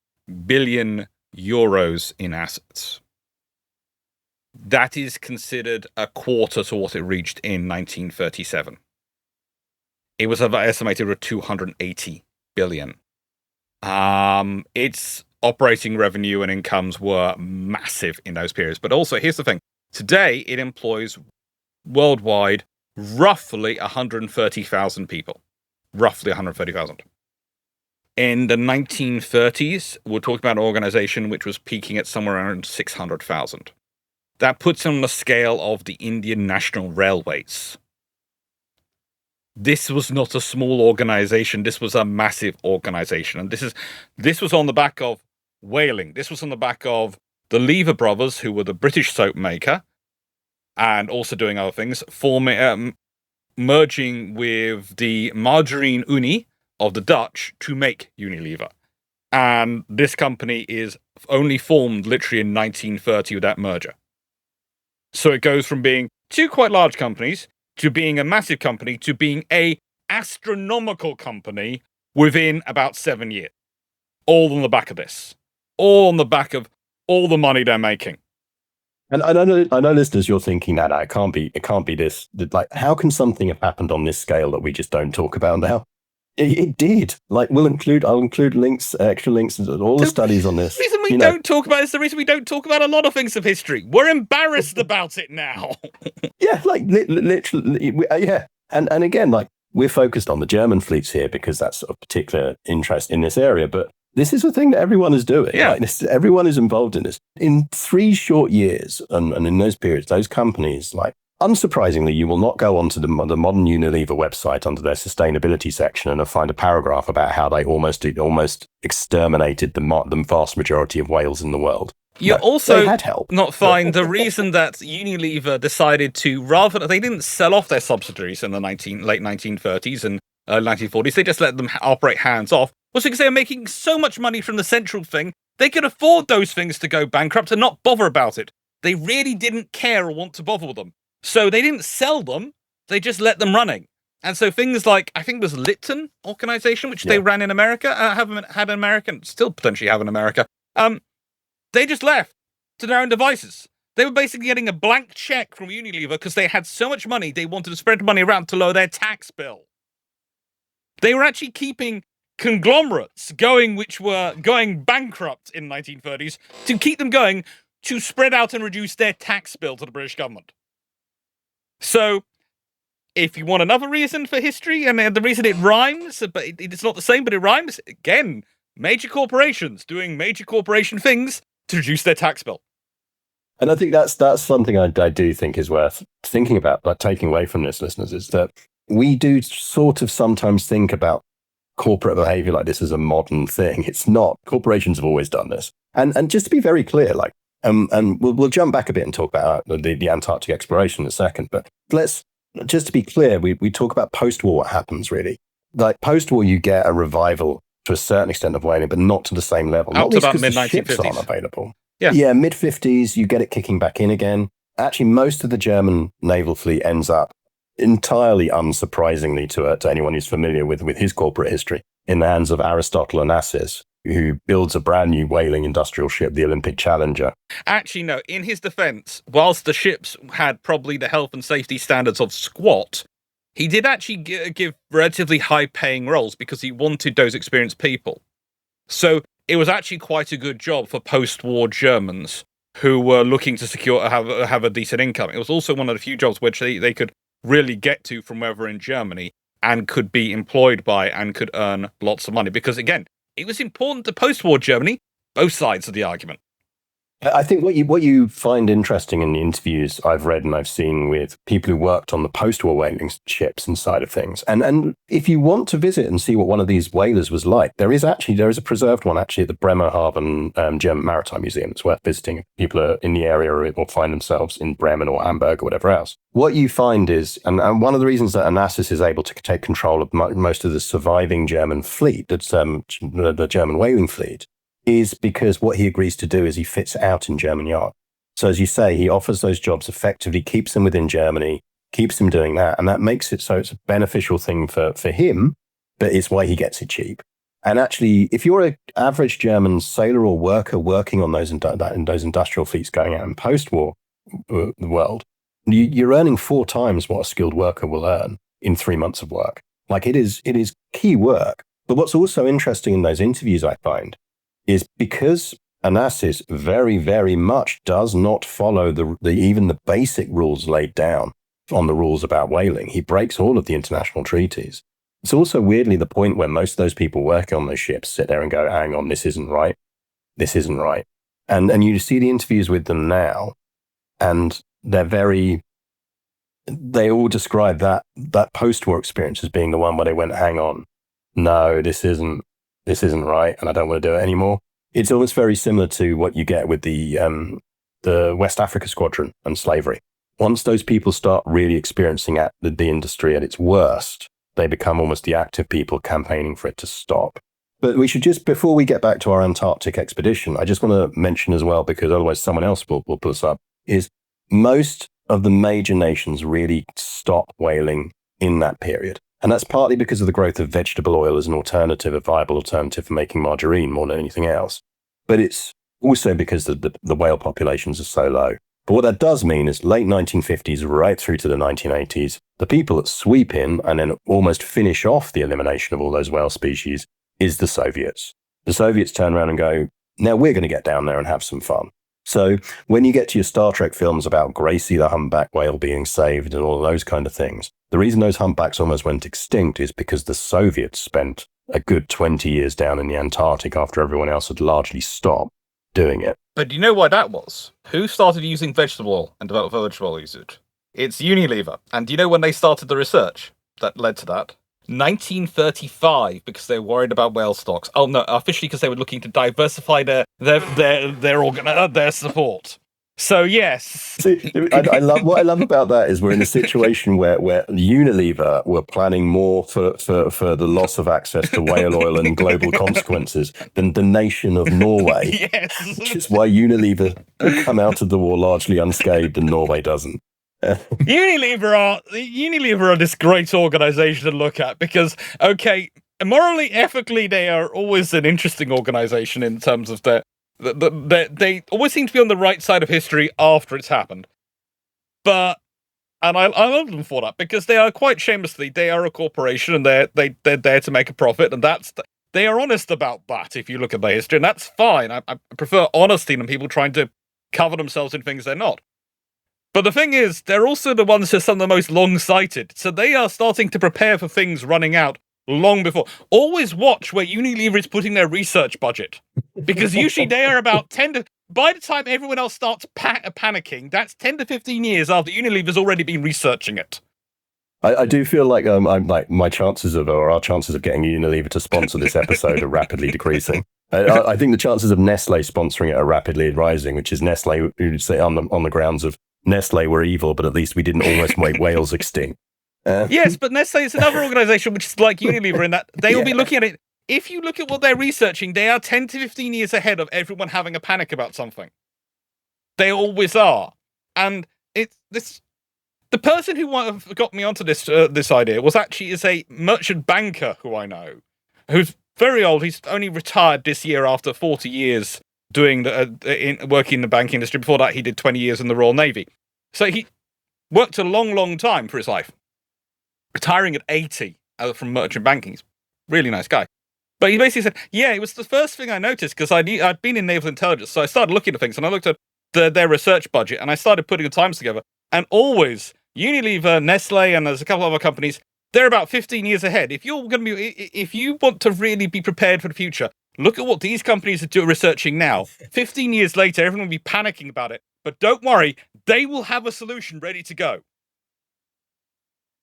Speaker 2: billion euros in assets. That is considered a quarter to what it reached in 1937. It was estimated at 280 billion. Its operating revenue and incomes were massive in those periods. But also, here's the thing. Today, it employs worldwide roughly 130,000 people. Roughly 130,000. In the 1930s, we're talking about an organization which was peaking at somewhere around 600,000. That puts it on the scale of the Indian National Railways. This was not a small organization. This was a massive organization. And this was on the back of whaling. This was on the back of the Lever Brothers, who were the British soap maker, and also doing other things, merging with the Margarine Unie of the Dutch to make Unilever. And this company is only formed literally in 1930 with that merger. So it goes from being two quite large companies to being a massive company to being a astronomical company within about 7 years. All on the back of this. All on the back of all the money they're making.
Speaker 1: And I know, listeners, you're thinking that it can't be this. Like, how can something have happened on this scale that we just don't talk about now? It did. Like, I'll include links, extra links, and all the studies on this.
Speaker 2: The reason we don't talk about it is the reason we don't talk about a lot of things of history. We're embarrassed about it now.
Speaker 1: Yeah, like literally, yeah. And again, like, we're focused on the German fleets here because that's of particular interest in this area, but this is a thing that everyone is doing.
Speaker 2: Yeah.
Speaker 1: Like, everyone is involved in this. In 3 short years, and in those periods, those companies, like, unsurprisingly, you will not go onto the modern Unilever website under their sustainability section and find a paragraph about how they almost exterminated the vast majority of whales in the world.
Speaker 2: You also
Speaker 1: had help.
Speaker 2: Not find the reason that Unilever decided to, rather, they didn't sell off their subsidiaries in the late 1930s and 1940s. They just let them operate hands off. Was because they were making so much money from the central thing, they could afford those things to go bankrupt and not bother about it. They really didn't care or want to bother with them. So they didn't sell them, they just let them running. And so things like, I think it was Lipton organization, which they ran in America, had in America, and still potentially have in America. They just left to their own devices. They were basically getting a blank check from Unilever because they had so much money, they wanted to spread the money around to lower their tax bill. They were actually keeping conglomerates going, which were going bankrupt in the 1930s, to keep them going, to spread out and reduce their tax bill to the British government. So, if you want another reason for history, and the reason it rhymes, but it's not the same, but it rhymes, again, major corporations doing major corporation things to reduce their tax bill.
Speaker 1: And I think that's something I do think is worth thinking about, like, taking away from this, listeners, is that we do sort of sometimes think about corporate behavior like this as a modern thing. It's not. Corporations have always done this. And just to be very clear, like, and we'll jump back a bit and talk about the Antarctic exploration in a second, but let's, just to be clear, we talk about post-war what happens, really. Like, post-war, you get a revival to a certain extent of whaling, but not to the same level.
Speaker 2: Up
Speaker 1: Not
Speaker 2: to
Speaker 1: least
Speaker 2: about
Speaker 1: because the
Speaker 2: mid-1950s.
Speaker 1: ships aren't available.
Speaker 2: Yeah,
Speaker 1: mid-50s, you get it kicking back in again. Actually, most of the German naval fleet ends up, entirely unsurprisingly to anyone who's familiar with his corporate history, in the hands of Aristotle Onassis, who builds a brand new whaling industrial ship, the Olympic Challenger.
Speaker 2: Actually, no, in his defense, whilst the ships had probably the health and safety standards of squat, he did actually give relatively high-paying roles because he wanted those experienced people. So it was actually quite a good job for post-war Germans who were looking to have a decent income. It was also one of the few jobs which they could really get to from wherever in Germany and could be employed by and could earn lots of money. Because, again, it was important to post-war Germany, both sides of the argument.
Speaker 1: I think what you find interesting in the interviews I've read and I've seen with people who worked on the post-war whaling ships and side of things, and if you want to visit and see what one of these whalers was like, there is a preserved one actually at the Bremerhaven German Maritime Museum. It's worth visiting if people are in the area or find themselves in Bremen or Hamburg or whatever else. What you find is, and one of the reasons that Onassis is able to take control of most of the surviving German fleet, that's the German whaling fleet, is because what he agrees to do is he fits it out in German yard. So as you say, he offers those jobs effectively, keeps them within Germany, keeps him doing that, and that makes it so it's a beneficial thing for him, but it's why he gets it cheap. And actually, if you're an average German sailor or worker working on those industrial fleets going out in post-war world, you're earning 4 times what a skilled worker will earn in 3 months of work. Like, it is key work. But what's also interesting in those interviews, I find, is because Onassis very, very much does not follow even the basic rules laid down on the rules about whaling. He breaks all of the international treaties. It's also weirdly the point where most of those people working on those ships sit there and go, hang on, this isn't right. This isn't right. And you see the interviews with them now, and they all describe that post-war experience as being the one where they went, hang on, no, this isn't right, and I don't want to do it anymore. It's almost very similar to what you get with the West Africa Squadron and slavery. once those people start really experiencing the industry at its worst, they become almost the active people campaigning for it to stop. But we should just, before we get back to our Antarctic expedition, I just want to mention as well, because otherwise someone else will put us up, is most of the major nations really stop whaling in that period. And that's partly because of the growth of vegetable oil as an alternative, a viable alternative for making margarine more than anything else. But it's also because the whale populations are so low. But what that does mean is late 1950s right through to the 1980s, the people that sweep in and then almost finish off the elimination of all those whale species is the Soviets. The Soviets turn around and go, now we're going to get down there and have some fun. So when you get to your Star Trek films about Gracie the humpback whale being saved and all of those kind of things, the reason those humpbacks almost went extinct is because the Soviets spent a good 20 years down in the Antarctic after everyone else had largely stopped doing it.
Speaker 2: But do you know why that was? Who started using vegetable oil and developed vegetable oil usage? It's Unilever. And do you know when they started the research that led to that? 1935, because they were worried about whale stocks. Oh no, officially because they were looking to diversify their support. So yes.
Speaker 1: See, I love what I love about that is we're in a situation where Unilever were planning more for the loss of access to whale oil and global consequences than the nation of Norway.
Speaker 2: Yes.
Speaker 1: Which is why Unilever come out of the war largely unscathed and Norway doesn't.
Speaker 2: Unilever are this great organization to look at because, okay, morally, ethically, they are always an interesting organization in terms of they always seem to be on the right side of history after it's happened. And I love them for that because they are quite shamelessly, they are a corporation and they're there to make a profit, and they are honest about that if you look at their history, and that's fine. I prefer honesty than people trying to cover themselves in things they're not. But the thing is, they're also the ones who are some of the most long-sighted. So they are starting to prepare for things running out long before. Always watch where Unilever is putting their research budget. Because usually they are about 10 to... By the time everyone else starts panicking, that's 10 to 15 years after Unilever's already been researching it.
Speaker 1: I do feel like I'm like our chances of getting Unilever to sponsor this episode are rapidly decreasing. I think the chances of Nestle sponsoring it are rapidly rising, which is Nestle, who'd say on the grounds of Nestle were evil, but at least we didn't almost make whales extinct.
Speaker 2: Yes, but Nestle is another organization which is like Unilever in that they will be looking at it. If you look at what they're researching, they are 10 to 15 years ahead of everyone having a panic about something. They always are. And the person who got me onto this idea is a merchant banker who I know, who's very old. He's only retired this year after 40 years doing working in the banking industry. Before that, he did 20 years in the Royal Navy. So he worked a long, long time for his life, retiring at 80 from merchant banking. He's a really nice guy. But he basically said, yeah, it was the first thing I noticed because I'd been in naval intelligence. So I started looking at things and I looked at their research budget and I started putting the times together. And always, Unilever, Nestle, and there's a couple of other companies, they're about 15 years ahead. If you want to really be prepared for the future, look at what these companies are researching now. 15 years later, everyone will be panicking about it. But don't worry, they will have a solution ready to go.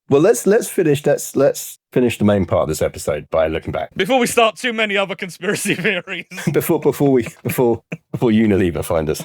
Speaker 1: Well, let's finish the main part of this episode by looking back.
Speaker 2: Before we start too many other conspiracy theories.
Speaker 1: before Unilever find us.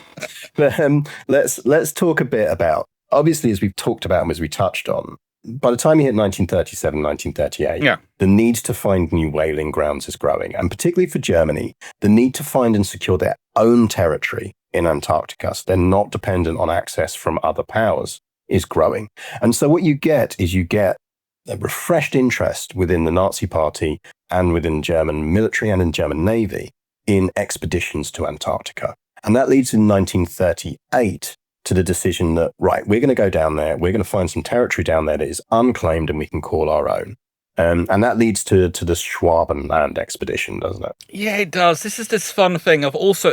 Speaker 1: But, let's talk a bit about, obviously, as we've talked about and as we touched on, by the time you hit 1937, 1938, the need to find new whaling grounds is growing. And particularly for Germany, the need to find and secure their own territory in Antarctica, so they're not dependent on access from other powers, is growing. And so what you get a refreshed interest within the Nazi Party and within the German military and in the German Navy in expeditions to Antarctica. And that leads in 1938 to the decision that, right, we're going to go down there, we're going to find some territory down there that is unclaimed and we can call our own. And that leads to the Schwabenland expedition, doesn't it?
Speaker 2: Yeah, it does. This is this fun thing of also,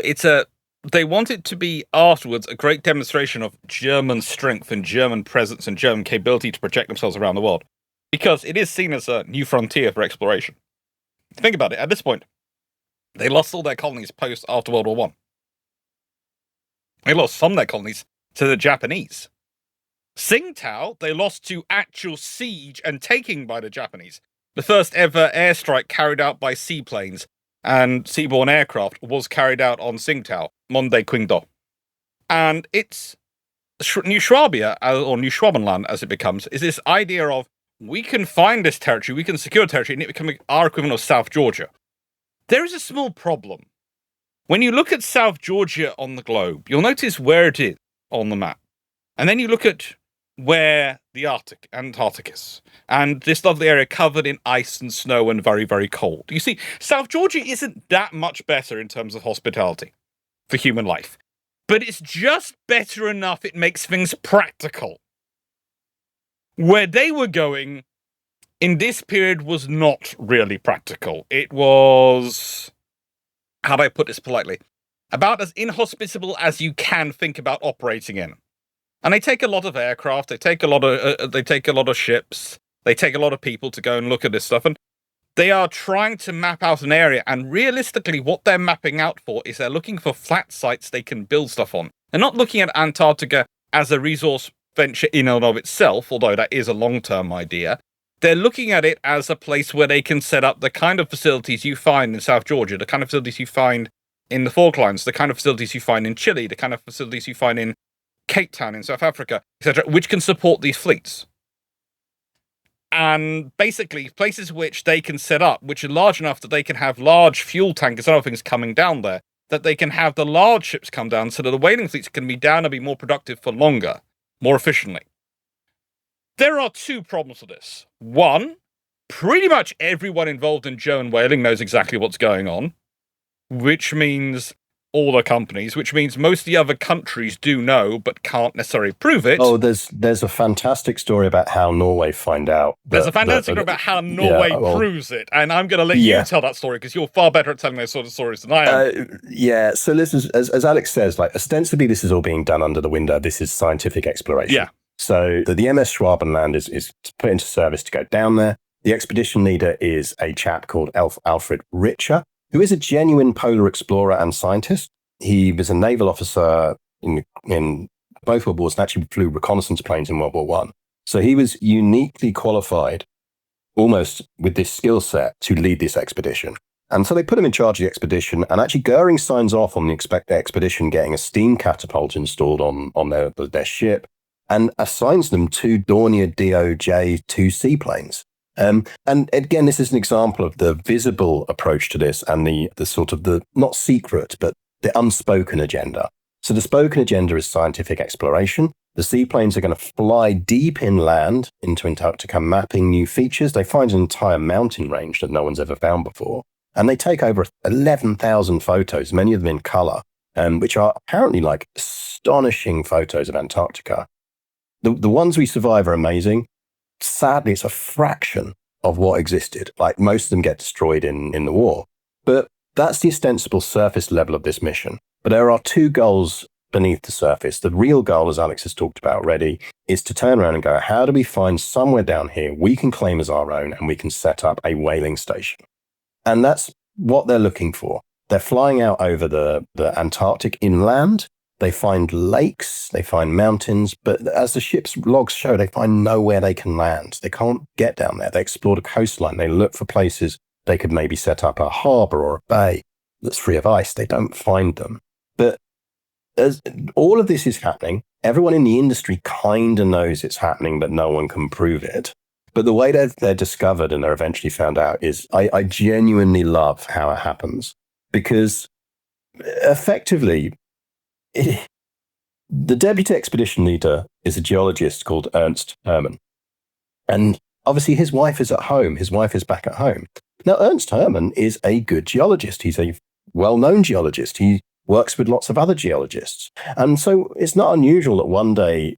Speaker 2: they want it to be afterwards a great demonstration of German strength and German presence and German capability to project themselves around the world. Because it is seen as a new frontier for exploration. Think about it, at this point, they lost all their colonies after World War I. They lost some of their colonies to the Japanese. Tsingtao, they lost to actual siege and taking by the Japanese. The first ever airstrike carried out by seaplanes and seaborne aircraft was carried out on Tsingtao, Monde Qingdao. And it's New Schwabia, or New Schwabenland as it becomes, is this idea of we can find this territory, we can secure territory, and it become our equivalent of South Georgia. There is a small problem. When you look at South Georgia on the globe, you'll notice where it is on the map. And then you look at where the Antarctic is, and this lovely area covered in ice and snow and very, very cold. You see, South Georgia isn't that much better in terms of hospitality for human life, but it's just better enough it makes things practical. Where they were going in this period was not really practical. It was, how do I put this politely, about as inhospitable as you can think about operating in. And they take a lot of aircraft, they take a lot of ships, they take a lot of people to go and look at this stuff, and they are trying to map out an area, and realistically what they're mapping out for is they're looking for flat sites they can build stuff on. They're not looking at Antarctica as a resource venture in and of itself, although that is a long-term idea. They're looking at it as a place where they can set up the kind of facilities you find in South Georgia, the kind of facilities you find in the Falklands, the kind of facilities you find in Chile, the kind of facilities you find in Cape Town in South Africa, etc., which can support these fleets. And basically, places which they can set up, which are large enough that they can have large fuel tankers and other things coming down there, that they can have the large ships come down so that the whaling fleets can be down and be more productive for longer, more efficiently. There are two problems with this. One, pretty much everyone involved in German whaling knows exactly what's going on, which means all the companies, which means most of the other countries do know but can't necessarily prove it.
Speaker 1: Oh, there's a fantastic story about how Norway find out.
Speaker 2: There's a fantastic story about how Norway proves it, and I'm going to let you tell that story because you're far better at telling those sort of stories than I am.
Speaker 1: So listen, as Alex says, like ostensibly this is all being done under the window. This is scientific exploration.
Speaker 2: Yeah.
Speaker 1: So the MS Schwabenland is put into service to go down there. The expedition leader is a chap called Alfred Richer, who is a genuine polar explorer and scientist. He was a naval officer in both World Wars and actually flew reconnaissance planes in World War I. So he was uniquely qualified, almost with this skill set, to lead this expedition. And so they put him in charge of the expedition, and actually Goering signs off on the expedition getting a steam catapult installed on their ship and assigns them 2 Dornier DOJ-2 seaplanes. And again, this is an example of the visible approach to this and the sort of the, not secret, but the unspoken agenda. So the spoken agenda is scientific exploration. The seaplanes are going to fly deep inland into Antarctica, mapping new features. They find an entire mountain range that no one's ever found before. And they take over 11,000 photos, many of them in color, which are apparently like astonishing photos of Antarctica. The ones we survive are amazing. Sadly, it's a fraction of what existed. Like most of them get destroyed in the war. But that's the ostensible surface level of this mission. But there are 2 goals beneath the surface. The real goal, as Alex has talked about already, is to turn around and go, how do we find somewhere down here we can claim as our own and we can set up a whaling station? And that's what they're looking for. They're flying out over the Antarctic inland. They find lakes, they find mountains, but as the ship's logs show, they find nowhere they can land. They can't get down there. They explore the coastline. They look for places they could maybe set up a harbor or a bay that's free of ice. They don't find them. But as all of this is happening, everyone in the industry kind of knows it's happening, but no one can prove it. But the way they're discovered and they're eventually found out is I genuinely love how it happens, because effectively, the deputy expedition leader is a geologist called Ernst Hermann. And obviously his wife is at home. His wife is back at home. Now, Ernst Hermann is a good geologist. He's a well-known geologist. He works with lots of other geologists. And so it's not unusual that one day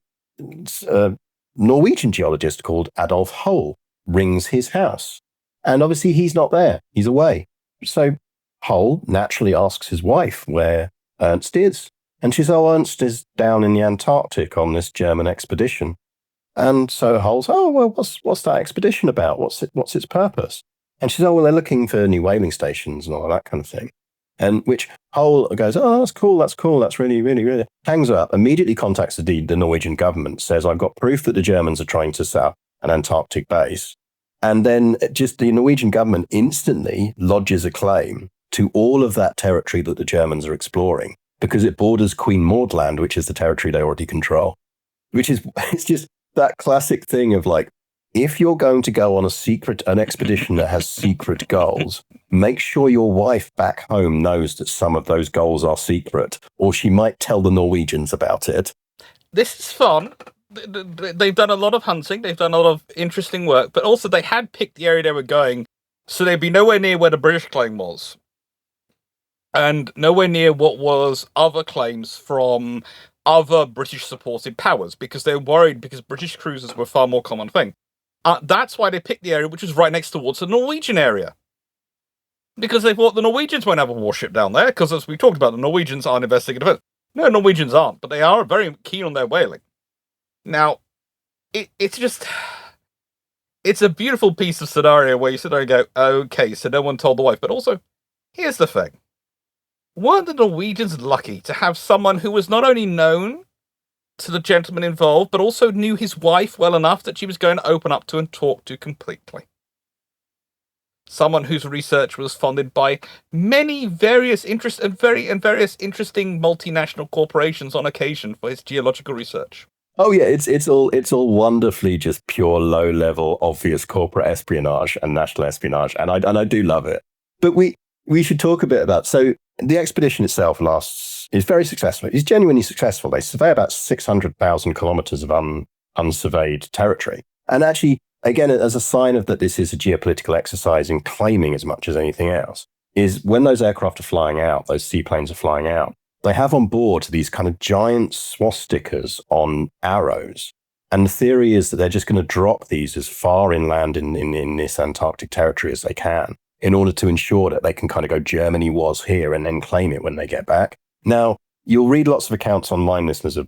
Speaker 1: a Norwegian geologist called Adolf Hoel rings his house. And obviously he's not there. He's away. So Hoel naturally asks his wife where Ernst is. And she says, oh, Ernst is down in the Antarctic on this German expedition. And so Hoel's, oh, well, what's that expedition about? What's its purpose? And she says, oh, well, they're looking for new whaling stations and all that kind of thing. And which Hoel goes, oh, that's cool. That's really, really, really. Hangs up, immediately contacts the Norwegian government, says, I've got proof that the Germans are trying to set up an Antarctic base. And then just the Norwegian government instantly lodges a claim to all of that territory that the Germans are exploring, because it borders Queen Maud Land, which is the territory they already control. which is it's just that classic thing of like, if you're going to go on an expedition that has secret goals, make sure your wife back home knows that some of those goals are secret, or she might tell the Norwegians about it.
Speaker 2: This is fun. They've done a lot of hunting. They've done a lot of interesting work, but also they had picked the area they were going, so they'd be nowhere near where the British claim was, and nowhere near what was other claims from other British-supported powers, because they're worried because British cruisers were a far more common thing. That's why they picked the area which was right next towards the Norwegian area. Because they thought the Norwegians won't have a warship down there, because as we talked about, the Norwegians aren't investigative. No, Norwegians aren't, but they are very keen on their whaling. Now, it's just... It's a beautiful piece of scenario where you sit there and go, okay, so no one told the wife. But also, here's the thing. Weren't the Norwegians lucky to have someone who was not only known to the gentleman involved, but also knew his wife well enough that she was going to open up to and talk to completely? Someone whose research was funded by many various interesting multinational corporations on occasion for his geological research.
Speaker 1: Oh yeah, it's all wonderfully just pure low level obvious corporate espionage and national espionage, and I do love it. But we should talk a bit about, so the expedition itself is very successful. It's genuinely successful. They survey about 600,000 kilometers of unsurveyed territory, and actually, again, as a sign of that this is a geopolitical exercise in claiming as much as anything else, is when those aircraft are flying out, those seaplanes are flying out, they have on board these kind of giant swastikas on arrows. And the theory is that they're just going to drop these as far inland in this Antarctic territory as they can, in order to ensure that they can kind of go, Germany was here, and then claim it when they get back. Now, you'll read lots of accounts online, listeners, of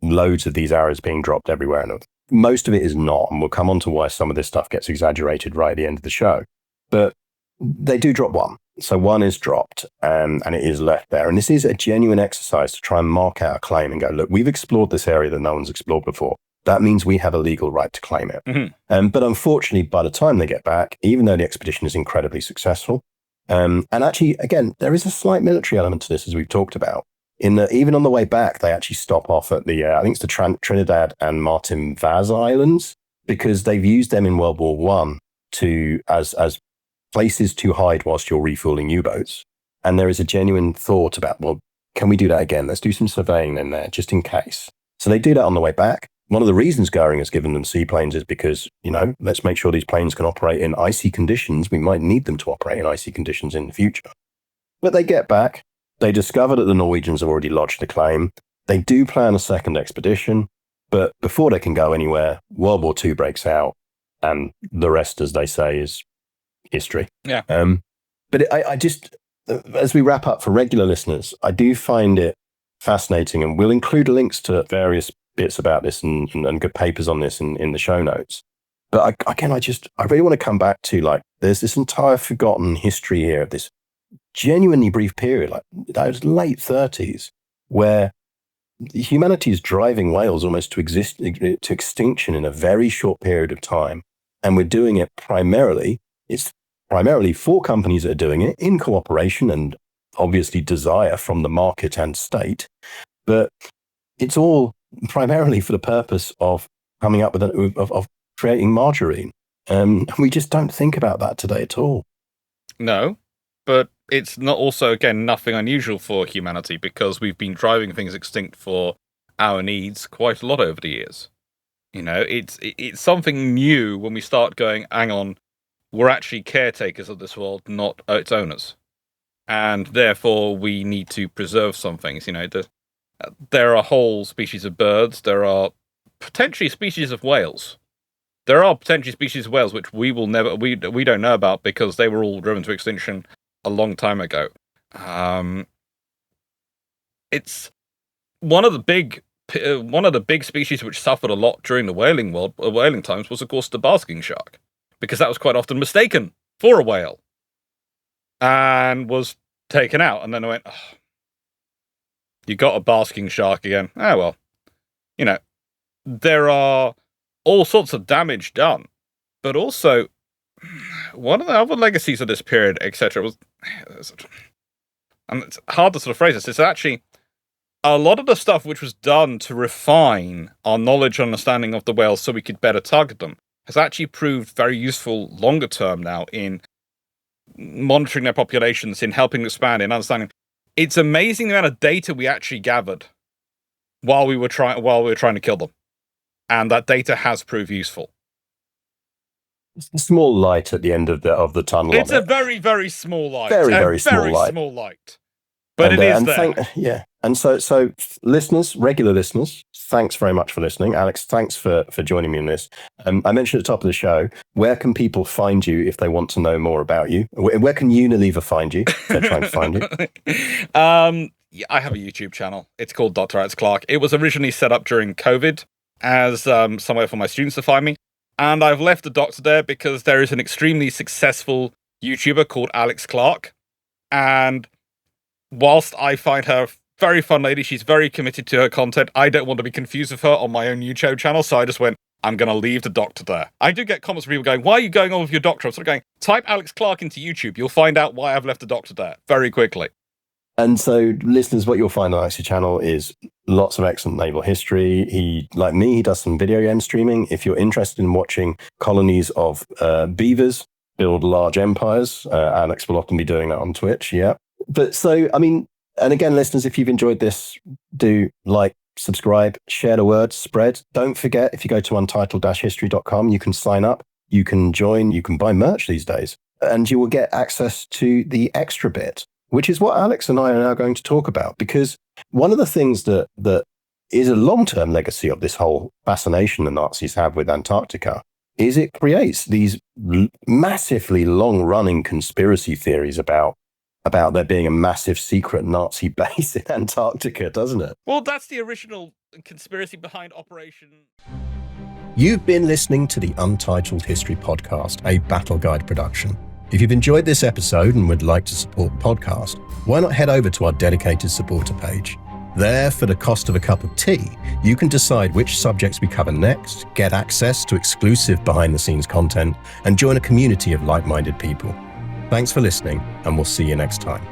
Speaker 1: loads of these arrows being dropped everywhere. And most of it is not. And we'll come on to why some of this stuff gets exaggerated right at the end of the show. But they do drop one. So one is dropped, and it is left there. And this is a genuine exercise to try and mark out a claim and go, look, we've explored this area that no one's explored before. That means we have a legal right to claim it.
Speaker 2: Mm-hmm.
Speaker 1: But unfortunately, by the time they get back, even though the expedition is incredibly successful, and actually, again, there is a slight military element to this, as we've talked about. In that, even on the way back, they actually stop off at the, I think it's the Trinidad and Martin Vaz Islands, because they've used them in World War One as places to hide whilst you're refueling U-boats. And there is a genuine thought about, well, can we do that again? Let's do some surveying in there, just in case. So they do that on the way back. One of the reasons Goering has given them seaplanes is because, let's make sure these planes can operate in icy conditions. We might need them to operate in icy conditions in the future. But they get back. They discover that the Norwegians have already lodged the claim. They do plan a second expedition. But before they can go anywhere, World War II breaks out. And the rest, as they say, is history.
Speaker 2: Yeah.
Speaker 1: But I just, as we wrap up for regular listeners, I do find it fascinating, and we'll include links to various bits about this and good papers on this in the show notes. But I really want to come back to, like, there's this entire forgotten history here of this genuinely brief period, like those late 30s, where humanity is driving whales almost to extinction in a very short period of time. And we're doing it it's primarily 4 companies that are doing it in cooperation and obviously desire from the market and state. But it's all primarily for the purpose of coming up with of creating margarine. We just don't think about that today at all.
Speaker 2: No, but it's not also, again, nothing unusual for humanity, because we've been driving things extinct for our needs quite a lot over the years. It's something new when we start going, hang on, we're actually caretakers of this world, not its owners. And therefore, we need to preserve some things. There are whole species of birds. There are potentially species of whales. There are potentially species of whales which we don't know about, because they were all driven to extinction a long time ago. It's one of the big species which suffered a lot during the whaling times was, of course, the basking shark, because that was quite often mistaken for a whale and was taken out. And then I went, oh, you got a basking shark again. Oh, well, there are all sorts of damage done, but also one of the other legacies of this period, etc., was, and it's hard to sort of phrase this, it's actually a lot of the stuff which was done to refine our knowledge and understanding of the whales so we could better target them has actually proved very useful longer term now in monitoring their populations, in helping expand, in understanding. It's amazing the amount of data we actually gathered while we were trying to kill them, and that data has proved useful.
Speaker 1: It's a small light at the end of the tunnel.
Speaker 2: It's a very, very small light.
Speaker 1: Very small light.
Speaker 2: But it is there.
Speaker 1: And so listeners, regular listeners, thanks very much for listening. Alex, thanks for joining me in this. I mentioned at the top of the show, where can people find you if they want to know more about you? Where can Unilever find you if they're trying to find you?
Speaker 2: Yeah, I have a YouTube channel. It's called Dr. Alex Clark. It was originally set up during COVID as somewhere for my students to find me. And I've left the doctor there because there is an extremely successful YouTuber called Alex Clark. And whilst I find her very fun lady, she's very committed to her content, I don't want to be confused with her on my own YouTube channel, so I just went, I'm going to leave the doctor there. I do get comments from people going, why are you going on with your doctor? I'm sort of going, type Alex Clark into YouTube. You'll find out why I've left the doctor there very quickly.
Speaker 1: And so, listeners, what you'll find on Alex's channel is lots of excellent naval history. He, like me, he does some video game streaming. If you're interested in watching colonies of beavers build large empires, Alex will often be doing that on Twitch, yeah. But so, I mean, and again, listeners, if you've enjoyed this, do like, subscribe, share the word, spread. Don't forget, if you go to untitled-history.com, you can sign up, you can join, you can buy merch these days, and you will get access to the extra bit, which is what Alex and I are now going to talk about. Because one of the things that is a long-term legacy of this whole fascination the Nazis have with Antarctica is it creates these massively long-running conspiracy theories about there being a massive secret Nazi base in Antarctica, doesn't it?
Speaker 2: Well, that's the original conspiracy behind Operation...
Speaker 1: You've been listening to the Untitled History Podcast, a Battle Guide production. If you've enjoyed this episode and would like to support the podcast, why not head over to our dedicated supporter page? There, for the cost of a cup of tea, you can decide which subjects we cover next, get access to exclusive behind-the-scenes content, and join a community of like-minded people. Thanks for listening, and we'll see you next time.